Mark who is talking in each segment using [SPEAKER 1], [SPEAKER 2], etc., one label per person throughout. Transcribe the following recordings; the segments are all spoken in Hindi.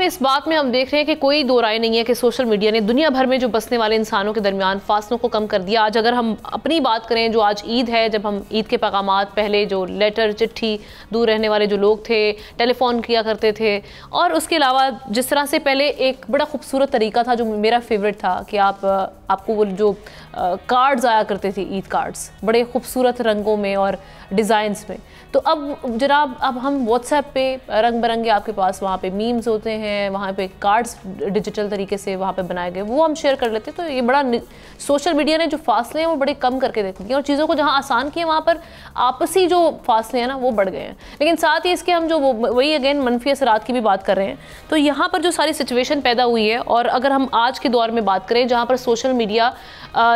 [SPEAKER 1] पे इस बात में हम देख रहे हैं कि कोई दो राय नहीं है कि सोशल मीडिया ने दुनिया भर में जो बसने वाले इंसानों के दरमियान फासलों को कम कर दिया। आज अगर हम अपनी बात करें, जो आज ईद है, जब हम ईद के पैगामात पहले जो लेटर चिट्ठी दूर रहने वाले जो लोग थे टेलीफोन किया करते थे, और उसके अलावा जिस तरह से पहले एक बड़ा खूबसूरत तरीका था जो मेरा फेवरेट था कि आपको वो जो कार्ड्स आया करते थे, ईद कार्ड्स बड़े खूबसूरत रंगों में और डिज़ाइंस में, तो अब जनाब अब हम व्हाट्सएप पे रंग बिरंगे आपके पास वहाँ पे मीम्स होते हैं, वहाँ पे कार्ड्स डिजिटल तरीके से वहाँ पे बनाए गए, वो हम शेयर कर लेते हैं। तो ये बड़ा सोशल मीडिया ने जो फासले हैं वो बड़े कम करके देख दिए और चीज़ों को जहाँ आसान किए वहाँ पर आपसी जो फासले हैं ना वो बढ़ गए हैं। लेकिन साथ ही इसके हम जो वही अगेन मनफी असरात की भी बात कर रहे हैं, तो यहाँ पर जो सारी सिचुएशन पैदा हुई है, और अगर हम आज के दौर में बात करें जहाँ पर सोशल मीडिया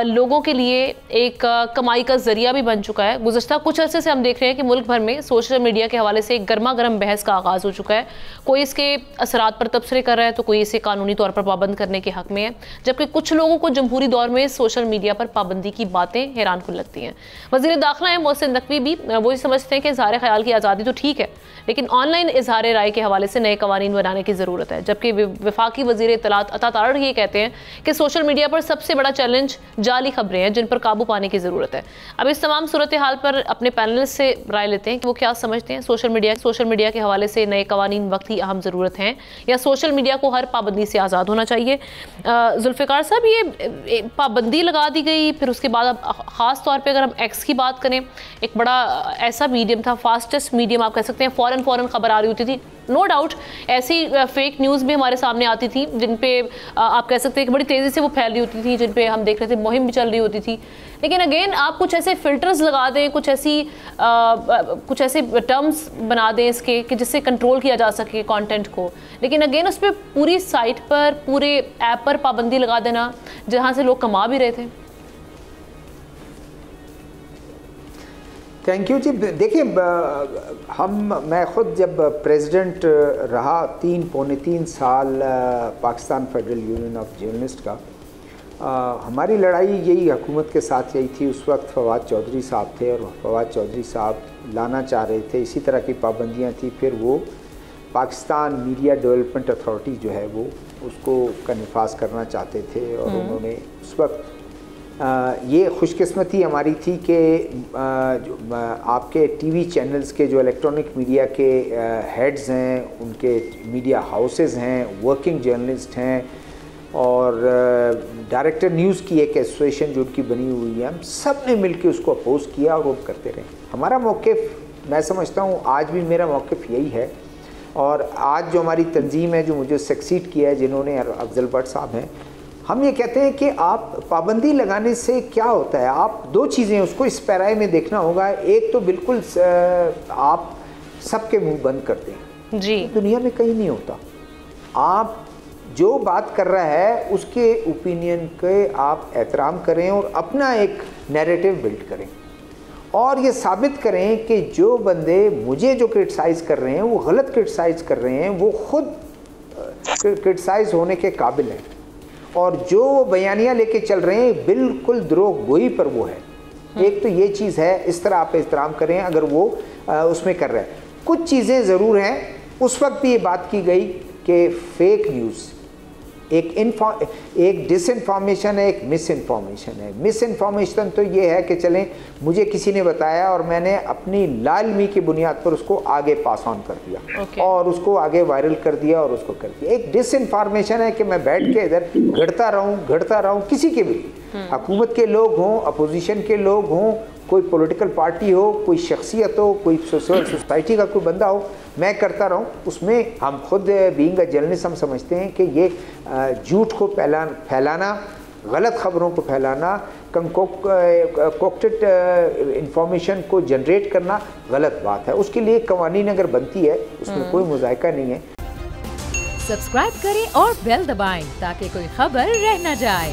[SPEAKER 1] लोगों के लिए एक कमाई का जरिया भी बन चुका है। गुज़श्ता कुछ अरसे से हम देख रहे हैं कि मुल्क भर में सोशल मीडिया के हवाले से एक गर्मा गर्म बहस का आगाज़ हो चुका है। कोई इसके असरात पर तबसरे कर रहा है तो कोई इसे कानूनी तौर पर पाबंद करने के हक़ में है, जबकि कुछ लोगों को जमहूरी दौर में सोशल मीडिया पर पाबंदी की बातें हैरान कुन लगती हैं। वज़ीर दाखिला है मोहसिन नकवी भी वही समझते हैं कि इज़हार ख्याल की आज़ादी तो ठीक है, लेकिन ऑनलाइन इज़हार राय के हवाले से नए कवानीन बनाने की ज़रूरत है। जबकि वफाकी वज़ीर इत्तलात अता तारड़ ये कहते हैं कि सोशल मीडिया पर सबसे बड़ा चैलेंज जाली खबरें हैं जिन पर काबू पाने की ज़रूरत है। अब इस तमाम सूरत हाल पर अपने पैनलिस्ट से राय लेते हैं कि वो क्या समझते हैं। सोशल मीडिया के हवाले से नए कवानीन वक्त की अहम ज़रूरत हैं या सोशल मीडिया को हर पाबंदी से आज़ाद होना चाहिए। जुल्फ़िकार साहब, ये पाबंदी लगा दी गई, फिर उसके बाद अब ख़ास तौर पर अगर हम एक्स की बात करें, एक बड़ा ऐसा मीडियम था, फास्टेस्ट मीडियम आप कह सकते हैं, फ़ौरन खबर आ रही होती थी। नो डाउट ऐसी फेक न्यूज़ भी हमारे सामने आती थी जिन पे आप कह सकते हैं कि बड़ी तेज़ी से वो फैल रही होती थी, जिन पे हम देख रहे थे मुहिम भी चल रही होती थी। लेकिन अगेन आप कुछ ऐसे फ़िल्टर्स लगा दें, कुछ ऐसे टर्म्स बना दें इसके कि जिससे कंट्रोल किया जा सके कंटेंट को, लेकिन अगेन उस पर पूरी साइट पर, पूरे ऐप पर पाबंदी लगा देना जहाँ से लोग कमा भी रहे थे।
[SPEAKER 2] थैंक यू जी। देखिए, मैं ख़ुद जब प्रेसिडेंट रहा पौने तीन साल Pakistan federal union of journalist का, हमारी लड़ाई यही हुकूमत के साथ यही थी। उस वक्त फवाद चौधरी साहब थे और फवाद चौधरी साहब लाना चाह रहे थे, इसी तरह की पाबंदियाँ थी। फिर वो पाकिस्तान मीडिया डेवलपमेंट अथॉरिटी जो है वो उसको का नफाज करना चाहते थे, और उन्होंने उस वक्त ये खुशकिस्मती हमारी थी कि आपके टीवी चैनल्स के जो इलेक्ट्रॉनिक मीडिया के हेड्स हैं, उनके मीडिया हाउसेस हैं, वर्किंग जर्नलिस्ट हैं, और डायरेक्टर न्यूज़ की एक एसोसिएशन जो उनकी बनी हुई है, हम सब ने मिल के उसको अपोज़ किया और वो करते रहे। हमारा मौक़िफ़, मैं समझता हूँ आज भी मेरा मौक़िफ़ यही है। और आज जो हमारी तंजीम है जो मुझे सक्सीड किया है, जिन्होंने अफजल भट्ट साहब हैं, हम ये कहते हैं कि आप पाबंदी लगाने से क्या होता है, आप दो चीज़ें उसको इस पैराए में देखना होगा। एक तो बिल्कुल आप सबके मुंह बंद कर दें जी, दुनिया में कहीं नहीं होता। आप जो बात कर रहा है उसके ओपिनियन के आप एहतराम करें और अपना एक नैरेटिव बिल्ड करें, और ये साबित करें कि जो बंदे मुझे जो क्रिटिसाइज़ कर रहे हैं वो गलत क्रिटिसाइज़ कर रहे हैं, वो खुद क्रिटिसाइज़ होने के काबिल हैं, और जो बयानियाँ लेके चल रहे हैं बिल्कुल द्रोह गोई पर वो है। एक तो ये चीज़ है, इस तरह आप एहतराम करें अगर वो उसमें कर रहे हैं। कुछ चीज़ें ज़रूर हैं, उस वक्त भी ये बात की गई कि फेक न्यूज़ एक डिसइंफॉर्मेशन है, एक मिस इन्फॉर्मेशन है। मिस इन्फॉर्मेशन तो ये है कि चलें मुझे किसी ने बताया और मैंने अपनी लालमी की बुनियाद पर उसको आगे पास ऑन कर दिया और उसको आगे वायरल कर दिया और उसको कर दिया। एक डिसइंफॉर्मेशन है कि मैं बैठ के इधर घड़ता रहूं किसी के भी, हुकूमत के लोग हों, अपोजिशन के लोग हों, कोई पॉलिटिकल पार्टी हो, कोई शख्सियत हो, कोई सोसाइटी का कोई बंदा हो, मैं करता रहूं। उसमें हम खुद बीइंग अ जर्नलिस्ट हम समझते हैं कि ये झूठ को फैलाना, गलत खबरों को फैलाना, कंकोक्टेड इंफॉर्मेशन को जनरेट करना गलत बात है। उसके लिए कवानीन अगर बनती है उसमें कोई मुज़ायका नहीं है।
[SPEAKER 3] सब्सक्राइब करें और बेल दबाएं ताकि कोई खबर रह न जाए।